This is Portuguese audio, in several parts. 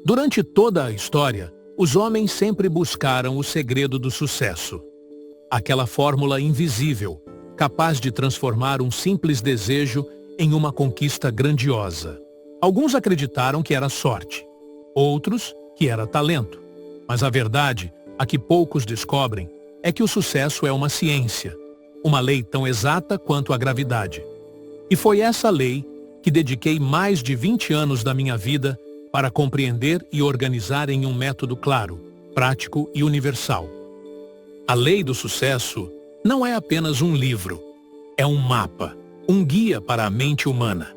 Durante toda a história, os homens sempre buscaram o segredo do sucesso. Aquela fórmula invisível, capaz de transformar um simples desejo em uma conquista grandiosa. Alguns acreditaram que era sorte, outros que era talento. Mas a verdade, a que poucos descobrem, é que o sucesso é uma ciência, uma lei tão exata quanto a gravidade. E foi essa lei que dediquei mais de 20 anos da minha vida para compreender e organizar em um método claro, prático e universal. A lei do sucesso não é apenas um livro, é um mapa, um guia para a mente humana.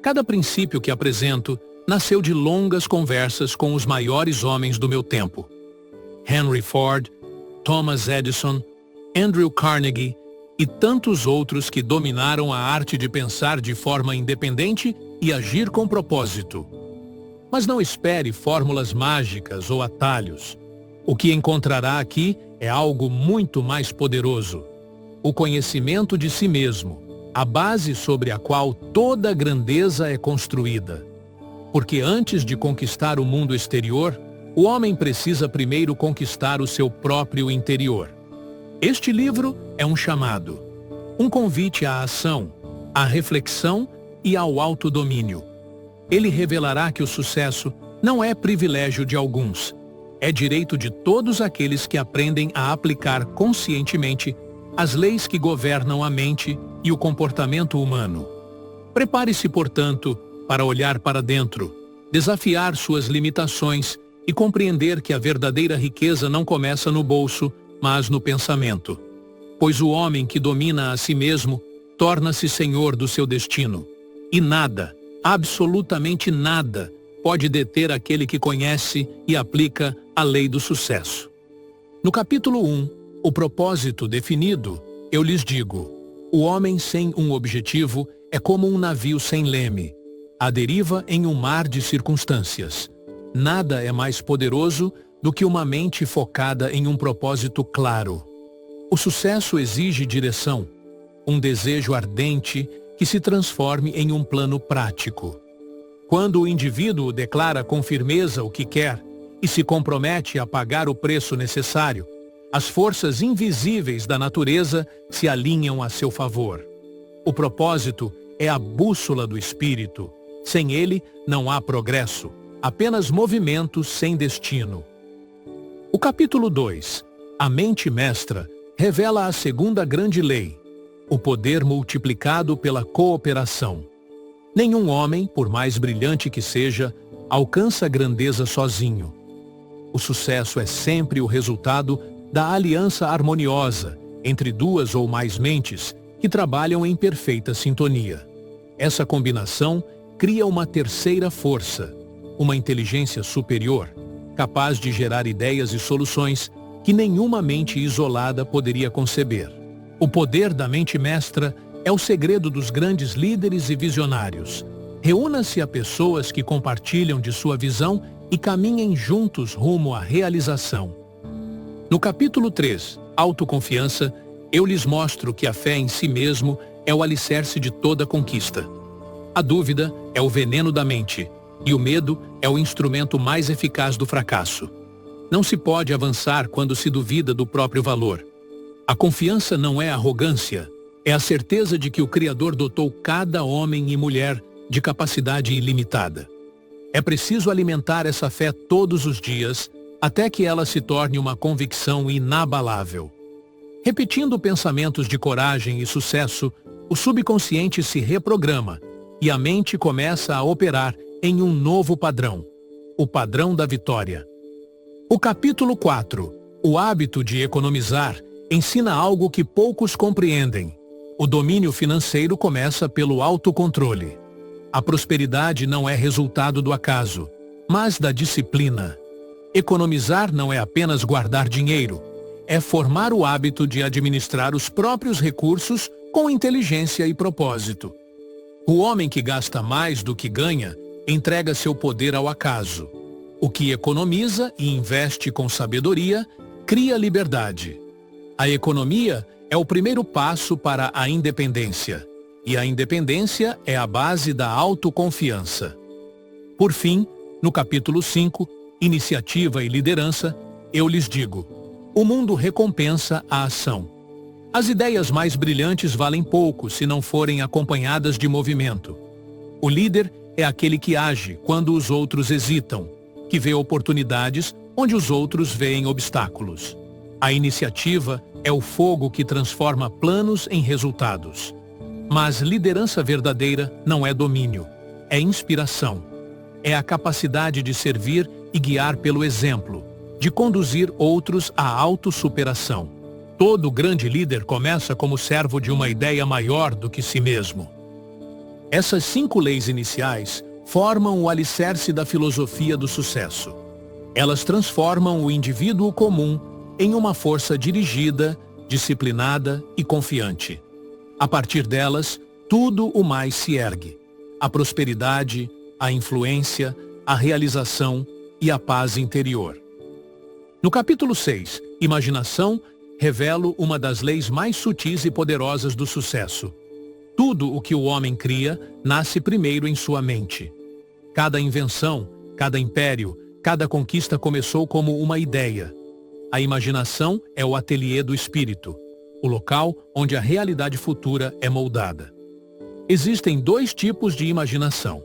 Cada princípio que apresento nasceu de longas conversas com os maiores homens do meu tempo. Henry Ford, Thomas Edison, Andrew Carnegie e tantos outros que dominaram a arte de pensar de forma independente e agir com propósito. Mas não espere fórmulas mágicas ou atalhos. O que encontrará aqui é algo muito mais poderoso. O conhecimento de si mesmo, a base sobre a qual toda grandeza é construída. Porque antes de conquistar o mundo exterior, o homem precisa primeiro conquistar o seu próprio interior. Este livro é um chamado, um convite à ação, à reflexão e ao autodomínio. Ele revelará que o sucesso não é privilégio de alguns, é direito de todos aqueles que aprendem a aplicar conscientemente as leis que governam a mente e o comportamento humano. Prepare-se, portanto, para olhar para dentro, desafiar suas limitações e compreender que a verdadeira riqueza não começa no bolso, mas no pensamento. Pois o homem que domina a si mesmo torna-se senhor do seu destino. E nada, absolutamente nada, pode deter aquele que conhece e aplica a lei do sucesso. No capítulo 1, o propósito definido, eu lhes digo: o homem sem um objetivo é como um navio sem leme, à deriva em um mar de circunstâncias. Nada é mais poderoso do que uma mente focada em um propósito claro. O sucesso exige direção, um desejo ardente que se transforme em um plano prático. Quando o indivíduo declara com firmeza o que quer e se compromete a pagar o preço necessário, as forças invisíveis da natureza se alinham a seu favor. O propósito é a bússola do espírito. Sem ele, não há progresso, apenas movimento sem destino. O capítulo 2, a mente mestra, revela a segunda grande lei, o poder multiplicado pela cooperação. Nenhum homem, por mais brilhante que seja, alcança grandeza sozinho. O sucesso é sempre o resultado da aliança harmoniosa entre duas ou mais mentes que trabalham em perfeita sintonia. Essa combinação cria uma terceira força, uma inteligência superior, capaz de gerar ideias e soluções que nenhuma mente isolada poderia conceber. O poder da mente mestra é o segredo dos grandes líderes e visionários. Reúna-se a pessoas que compartilham de sua visão e caminhem juntos rumo à realização. No capítulo 3, Autoconfiança, eu lhes mostro que a fé em si mesmo é o alicerce de toda conquista. A dúvida é o veneno da mente, e o medo é o instrumento mais eficaz do fracasso. Não se pode avançar quando se duvida do próprio valor. A confiança não é arrogância, é a certeza de que o Criador dotou cada homem e mulher de capacidade ilimitada. É preciso alimentar essa fé todos os dias, até que ela se torne uma convicção inabalável. Repetindo pensamentos de coragem e sucesso, o subconsciente se reprograma e a mente começa a operar em um novo padrão, o padrão da vitória. O capítulo 4, o hábito de economizar, ensina algo que poucos compreendem. O domínio financeiro começa pelo autocontrole. A prosperidade não é resultado do acaso, mas da disciplina. Economizar não é apenas guardar dinheiro, é formar o hábito de administrar os próprios recursos com inteligência e propósito. O homem que gasta mais do que ganha entrega seu poder ao acaso. O que economiza e investe com sabedoria cria liberdade. A economia é o primeiro passo para a independência, e a independência é a base da autoconfiança. Por fim, No capítulo 5, Iniciativa e Liderança, eu lhes digo: o mundo recompensa a ação. As ideias mais brilhantes valem pouco se não forem acompanhadas de movimento. O líder é aquele que age quando os outros hesitam, que vê oportunidades onde os outros veem obstáculos. A iniciativa é o fogo que transforma planos em resultados. Mas liderança verdadeira não é domínio, é inspiração. É a capacidade de servir e guiar pelo exemplo, de conduzir outros à autossuperação. Todo grande líder começa como servo de uma ideia maior do que si mesmo. Essas 5 leis iniciais formam o alicerce da filosofia do sucesso. Elas transformam o indivíduo comum em uma força dirigida, disciplinada e confiante. A partir delas, tudo o mais se ergue: a prosperidade, a influência, a realização e a paz interior. No capítulo 6, Imaginação, revelo uma das leis mais sutis e poderosas do sucesso. Tudo o que o homem cria nasce primeiro em sua mente. Cada invenção, cada império, cada conquista começou como uma ideia. A imaginação é o ateliê do espírito, o local onde a realidade futura é moldada. Existem 2 tipos de imaginação: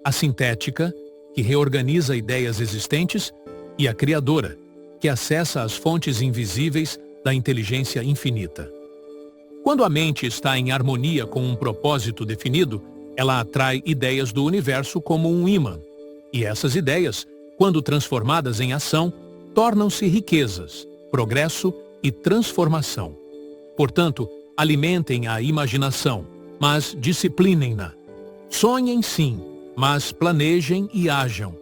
a sintética, que reorganiza ideias existentes, e a criadora, que acessa as fontes invisíveis da inteligência infinita. Quando a mente está em harmonia com um propósito definido, ela atrai ideias do universo como um ímã. E essas ideias, quando transformadas em ação, tornam-se riquezas, progresso e transformação. Portanto, alimentem a imaginação, mas disciplinem-na. Sonhem sim, mas planejem e ajam.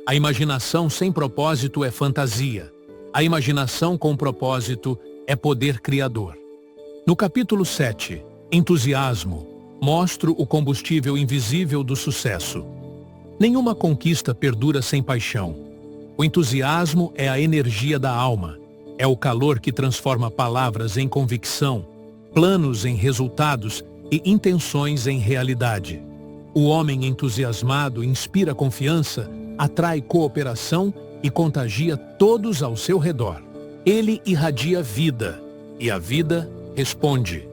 A imaginação sem propósito é fantasia. A imaginação com propósito é poder criador. No capítulo 7, Entusiasmo, mostro o combustível invisível do sucesso. Nenhuma conquista perdura sem paixão. O entusiasmo é a energia da alma. É o calor que transforma palavras em convicção, planos em resultados e intenções em realidade. O homem entusiasmado inspira confiança, atrai cooperação e contagia todos ao seu redor. Ele irradia vida, e a vida responde.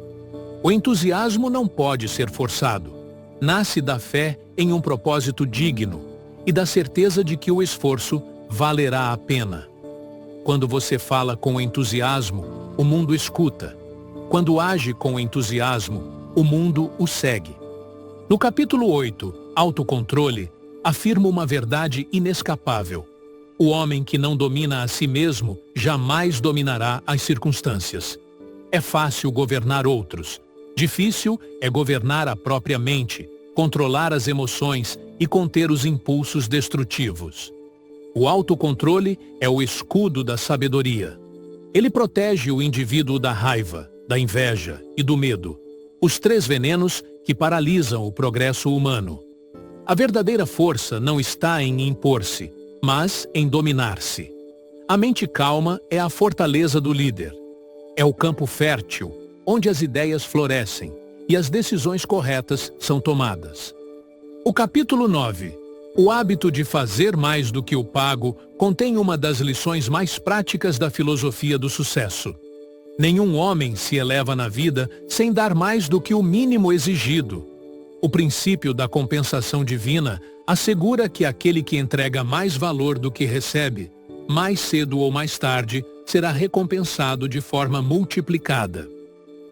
O entusiasmo não pode ser forçado. Nasce da fé em um propósito digno e da certeza de que o esforço valerá a pena. Quando você fala com entusiasmo, o mundo escuta. Quando age com entusiasmo, o mundo o segue. No capítulo 8, Autocontrole, afirma uma verdade inescapável. O homem que não domina a si mesmo jamais dominará as circunstâncias. É fácil governar outros. Difícil é governar a própria mente, controlar as emoções e conter os impulsos destrutivos. O autocontrole é o escudo da sabedoria. Ele protege o indivíduo da raiva, da inveja e do medo, os 3 venenos que paralisam o progresso humano. A verdadeira força não está em impor-se, mas em dominar-se. A mente calma é a fortaleza do líder. É o campo fértil, onde as ideias florescem e as decisões corretas são tomadas. O capítulo 9, O hábito de fazer mais do que o pago, contém uma das lições mais práticas da filosofia do sucesso. Nenhum homem se eleva na vida sem dar mais do que o mínimo exigido. O princípio da compensação divina assegura que aquele que entrega mais valor do que recebe, mais cedo ou mais tarde, será recompensado de forma multiplicada.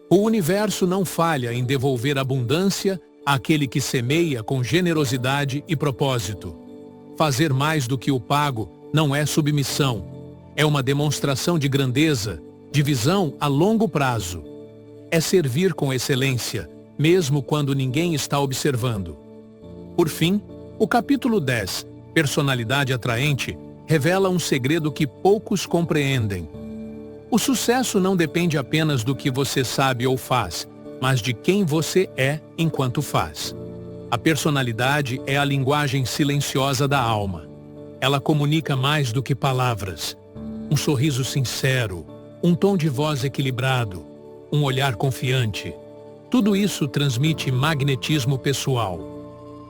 O universo não falha em devolver abundância àquele que semeia com generosidade e propósito. Fazer mais do que o pago não é submissão, é uma demonstração de grandeza, de visão a longo prazo. É servir com excelência, mesmo quando ninguém está observando. Por fim, o capítulo 10, Personalidade Atraente, revela um segredo que poucos compreendem. O sucesso não depende apenas do que você sabe ou faz, mas de quem você é enquanto faz. A personalidade é a linguagem silenciosa da alma. Ela comunica mais do que palavras. Um sorriso sincero, um tom de voz equilibrado, um olhar confiante. Tudo isso transmite magnetismo pessoal.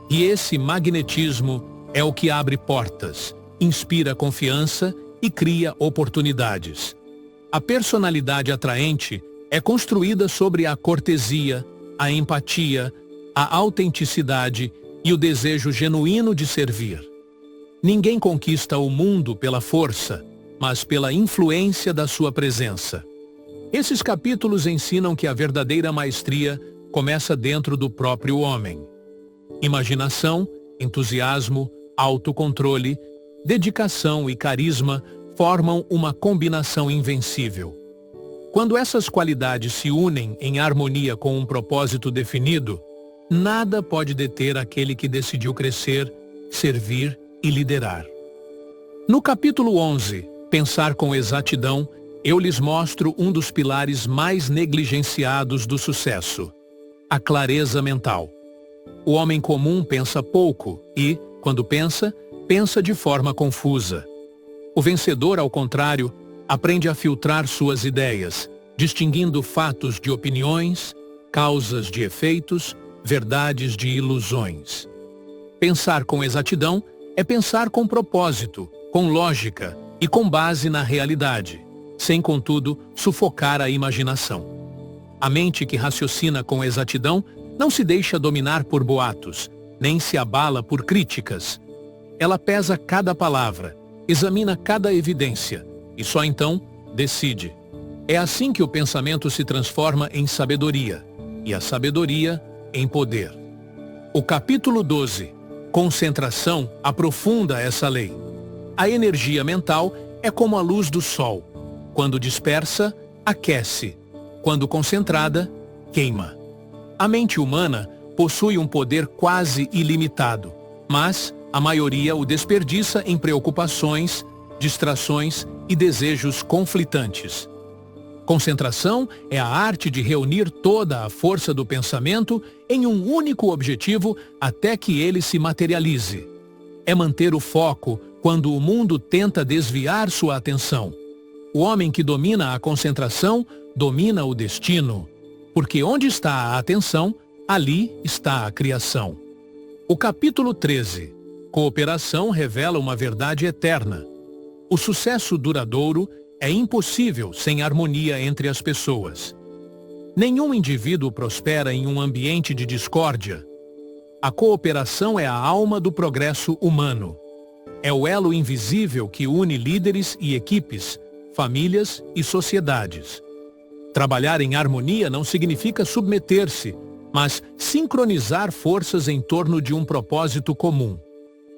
E esse magnetismo É o que abre portas, inspira confiança e cria oportunidades. A personalidade atraente é construída sobre a cortesia, a empatia, a autenticidade e o desejo genuíno de servir. Ninguém conquista o mundo pela força, mas pela influência da sua presença. Esses capítulos ensinam que a verdadeira maestria começa dentro do próprio homem. Imaginação, entusiasmo, autocontrole, dedicação e carisma formam uma combinação invencível. Quando essas qualidades se unem em harmonia com um propósito definido, nada pode deter aquele que decidiu crescer, servir e liderar. No capítulo 11, Pensar com Exatidão, eu lhes mostro um dos pilares mais negligenciados do sucesso: a clareza mental. O homem comum pensa pouco e, quando pensa, pensa de forma confusa. O vencedor, ao contrário, aprende a filtrar suas ideias, distinguindo fatos de opiniões, causas de efeitos, verdades de ilusões. Pensar com exatidão é pensar com propósito, com lógica e com base na realidade, sem, contudo, sufocar a imaginação. A mente que raciocina com exatidão não se deixa dominar por boatos, nem se abala por críticas. Ela pesa cada palavra, examina cada evidência e só então decide. É assim que o pensamento se transforma em sabedoria e a sabedoria em poder. O capítulo 12, Concentração, aprofunda essa lei. A energia mental é como a luz do sol. Quando dispersa, aquece. Quando concentrada, queima. A mente humana possui um poder quase ilimitado, mas a maioria o desperdiça em preocupações, distrações e desejos conflitantes. Concentração é a arte de reunir toda a força do pensamento em um único objetivo até que ele se materialize. É manter o foco quando o mundo tenta desviar sua atenção. O homem que domina a concentração domina o destino, porque onde está a atenção, ali está a criação. O capítulo 13, Cooperação, revela uma verdade eterna. O sucesso duradouro é impossível sem harmonia entre as pessoas. Nenhum indivíduo prospera em um ambiente de discórdia. A cooperação é a alma do progresso humano. É o elo invisível que une líderes e equipes, famílias e sociedades. Trabalhar em harmonia não significa submeter-se, mas sincronizar forças em torno de um propósito comum.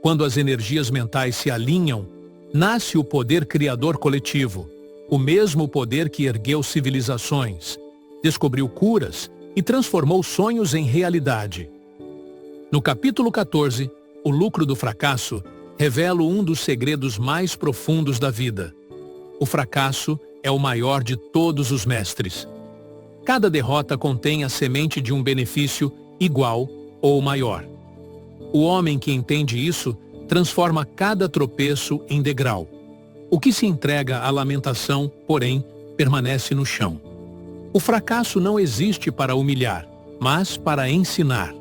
Quando as energias mentais se alinham, nasce o poder criador coletivo, o mesmo poder que ergueu civilizações, descobriu curas e transformou sonhos em realidade. No capítulo 14, O lucro do fracasso, revela um dos segredos mais profundos da vida. O fracasso é o maior de todos os mestres. Cada derrota contém a semente de um benefício igual ou maior. O homem que entende isso transforma cada tropeço em degrau. O que se entrega à lamentação, porém, permanece no chão. O fracasso não existe para humilhar, mas para ensinar.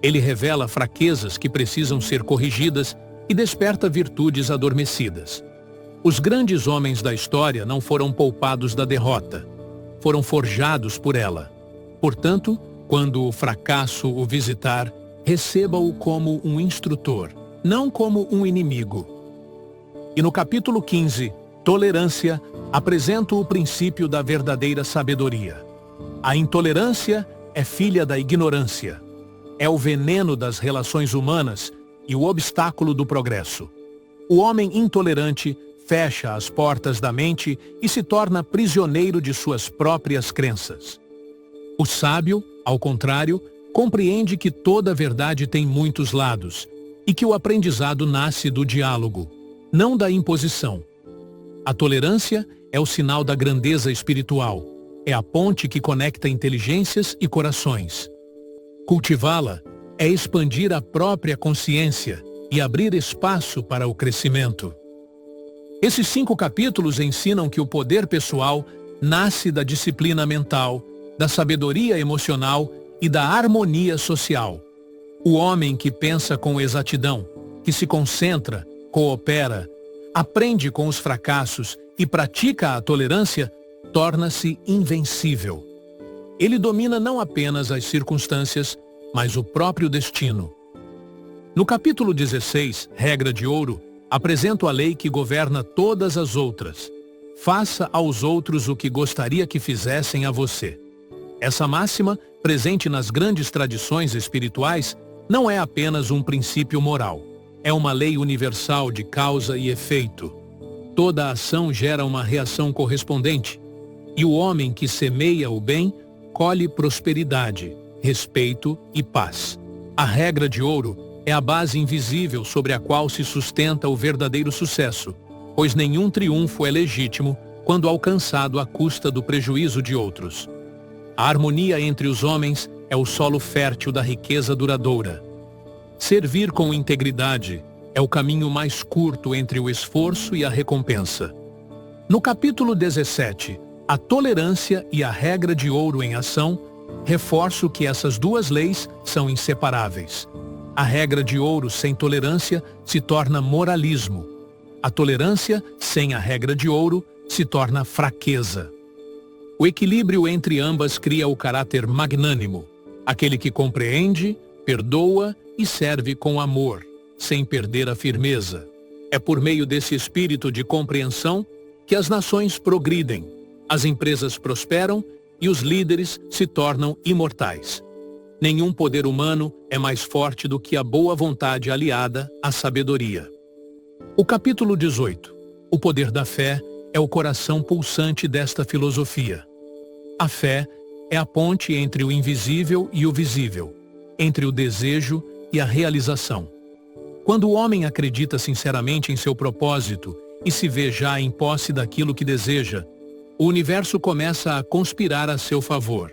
Ele revela fraquezas que precisam ser corrigidas e desperta virtudes adormecidas. Os grandes homens da história não foram poupados da derrota, foram forjados por ela. Portanto, quando o fracasso o visitar, receba-o como um instrutor, não como um inimigo. E no capítulo 15, Tolerância, apresento o princípio da verdadeira sabedoria. A intolerância é filha da ignorância. É o veneno das relações humanas e o obstáculo do progresso. O homem intolerante fecha as portas da mente e se torna prisioneiro de suas próprias crenças. O sábio, ao contrário, compreende que toda verdade tem muitos lados e que o aprendizado nasce do diálogo, não da imposição. A tolerância é o sinal da grandeza espiritual, é a ponte que conecta inteligências e corações. Cultivá-la é expandir a própria consciência e abrir espaço para o crescimento. Esses 5 capítulos ensinam que o poder pessoal nasce da disciplina mental, da sabedoria emocional e da harmonia social. O homem que pensa com exatidão, que se concentra, coopera, aprende com os fracassos e pratica a tolerância, torna-se invencível. Ele domina não apenas as circunstâncias, mas o próprio destino. No capítulo 16, Regra de Ouro, apresento a lei que governa todas as outras. Faça aos outros o que gostaria que fizessem a você. Essa máxima, presente nas grandes tradições espirituais, não é apenas um princípio moral. É uma lei universal de causa e efeito. Toda ação gera uma reação correspondente. E o homem que semeia o bem, colhe prosperidade, respeito e paz. A regra de ouro é a base invisível sobre a qual se sustenta o verdadeiro sucesso, pois nenhum triunfo é legítimo quando alcançado à custa do prejuízo de outros. A harmonia entre os homens é o solo fértil da riqueza duradoura. Servir com integridade é o caminho mais curto entre o esforço e a recompensa. No capítulo 17, a tolerância e a regra de ouro em ação, reforço que essas duas leis são inseparáveis. A regra de ouro sem tolerância se torna moralismo. A tolerância sem a regra de ouro se torna fraqueza. O equilíbrio entre ambas cria o caráter magnânimo, aquele que compreende, perdoa e serve com amor, sem perder a firmeza. É por meio desse espírito de compreensão que as nações progridem, as empresas prosperam e os líderes se tornam imortais. Nenhum poder humano é mais forte do que a boa vontade aliada à sabedoria. O capítulo 18, o poder da fé, é o coração pulsante desta filosofia. A fé é a ponte entre o invisível e o visível, entre o desejo e a realização. Quando o homem acredita sinceramente em seu propósito e se vê já em posse daquilo que deseja, o universo começa a conspirar a seu favor.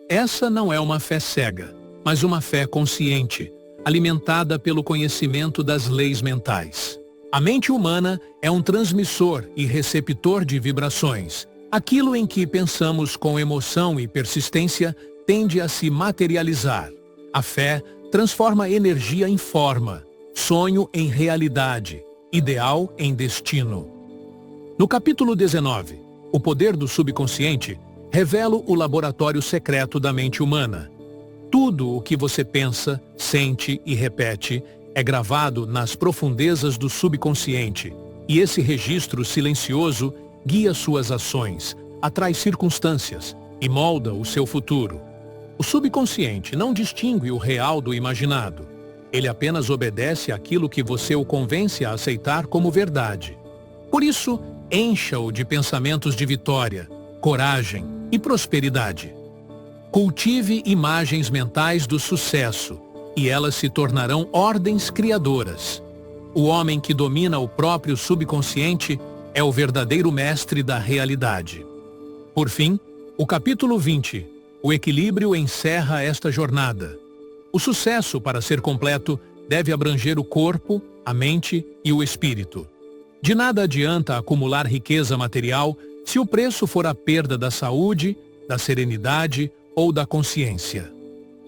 Essa não é uma fé cega, mas uma fé consciente, alimentada pelo conhecimento das leis mentais. A mente humana é um transmissor e receptor de vibrações. Aquilo em que pensamos com emoção e persistência tende a se materializar. A fé transforma energia em forma, sonho em realidade, ideal em destino. No capítulo 19, o poder do subconsciente, revelo o laboratório secreto da mente humana. Tudo o que você pensa, sente e repete é gravado nas profundezas do subconsciente, e esse registro silencioso guia suas ações, atrai circunstâncias e molda o seu futuro. O subconsciente não distingue o real do imaginado. Ele apenas obedece àquilo que você o convence a aceitar como verdade. Por isso, encha-o de pensamentos de vitória, coragem e prosperidade. Cultive imagens mentais do sucesso, e elas se tornarão ordens criadoras. O homem que domina o próprio subconsciente é o verdadeiro mestre da realidade. Por fim, o capítulo 20, o equilíbrio, encerra esta jornada. O sucesso, para ser completo, deve abranger o corpo, a mente e o espírito. De nada adianta acumular riqueza material se o preço for a perda da saúde, da serenidade ou da consciência.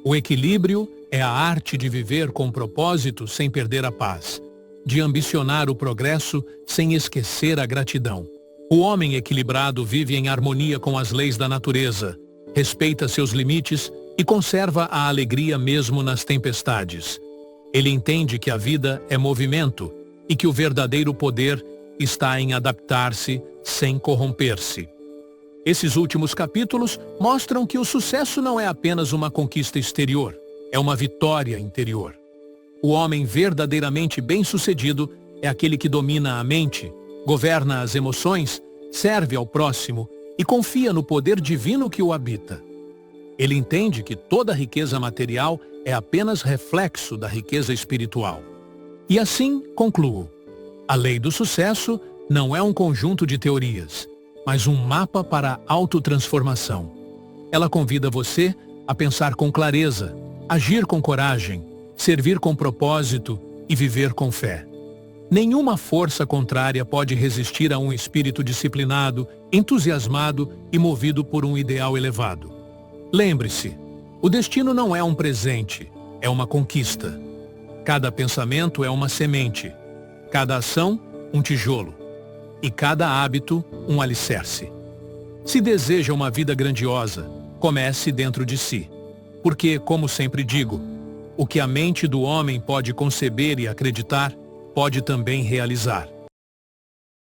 O equilíbrio é a arte de viver com propósito sem perder a paz, de ambicionar o progresso sem esquecer a gratidão. O homem equilibrado vive em harmonia com as leis da natureza, respeita seus limites e conserva a alegria mesmo nas tempestades. Ele entende que a vida é movimento e que o verdadeiro poder está em adaptar-se sem corromper-se. Esses últimos capítulos mostram que o sucesso não é apenas uma conquista exterior, é uma vitória interior. O homem verdadeiramente bem-sucedido é aquele que domina a mente, governa as emoções, serve ao próximo e confia no poder divino que o habita. Ele entende que toda riqueza material é apenas reflexo da riqueza espiritual. E assim concluo. A lei do sucesso não é um conjunto de teorias, mas um mapa para a autotransformação. Ela convida você a pensar com clareza, agir com coragem, servir com propósito e viver com fé. Nenhuma força contrária pode resistir a um espírito disciplinado, entusiasmado e movido por um ideal elevado. Lembre-se, o destino não é um presente, é uma conquista. Cada pensamento é uma semente, cada ação, um tijolo, e cada hábito, um alicerce. Se deseja uma vida grandiosa, comece dentro de si. Porque, como sempre digo, o que a mente do homem pode conceber e acreditar, pode também realizar.